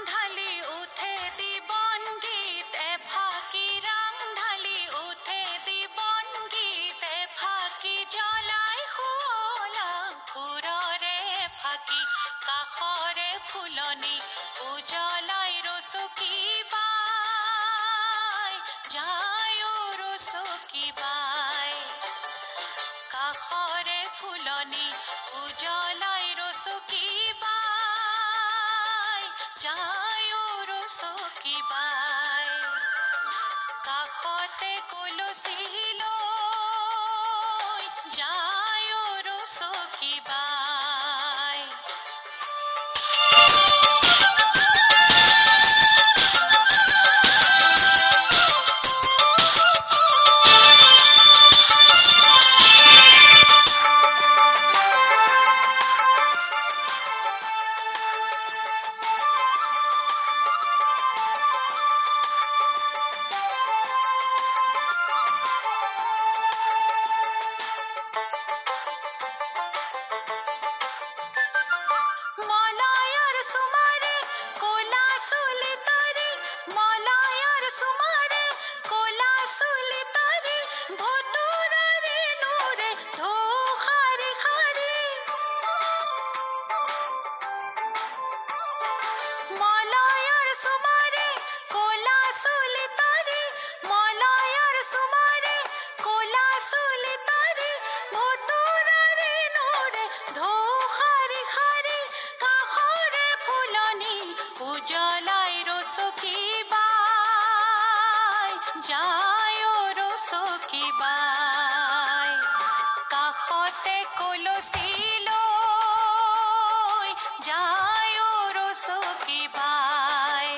ঢালি উঠে দিবন গীত এফাকি ৰাং ঢালি উঠে দিবন গীত এফাকি জ্বলাই শুৱলা সুৰৰে ফাকি কাষৰে ফুলনি উজ্বলাই ৰচকী বাই যায় ৰচকী বাই কাষৰে ফুলনি উজ্বলাই ৰচকী বাই যায় ৰচকী বাই কাষতে কলচী লৈ যায় ৰচকী বাই মলয়ৰ সুমাৰে ক'লা চুলি তৰি মলয়ৰ সুমাৰে ক'লা চুলি তৰি ভতুৰাৰে নোৰে ঢৌ শাৰী শাৰী মলয়ৰ সুমাৰে ক'লা চুলি তৰি মলয়ৰ সুমাৰে ক'লা চুলি তৰি ভতুৰাৰে নোৰে ঢৌ শাৰী শাৰী কাষৰে ফুলনি উজ্বলাই ৰচকী বাই যায় ৰচকী বাই কাষতে কলচী লৈ যায় ৰচকী বাই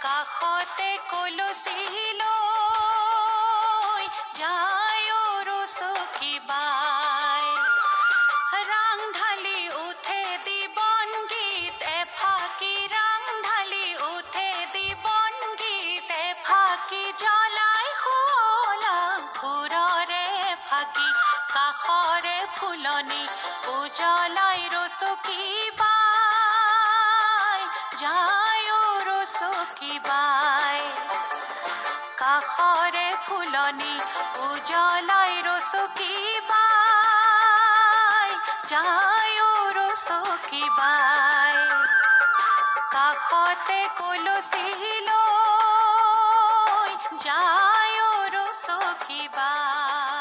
কাষতে কলচী লৈ যায় ৰচকী বাই ৰাং ঢালি উঠে দিবন গীত এফাকি ৰাং ঢালি উঠে দিবন গীত এফাকি জ্বলাই শুৱলা সুৰৰে ফাকি কাষৰে ফুলনি উজ্বলাই ৰচকী বাই যায় ৰচকী বাই কাষৰে ফুলনি উজ্বলাই ৰচকী বাই যায় ৰচকী বাই কাষতে কলচী লৈ যায় ৰচকী বাই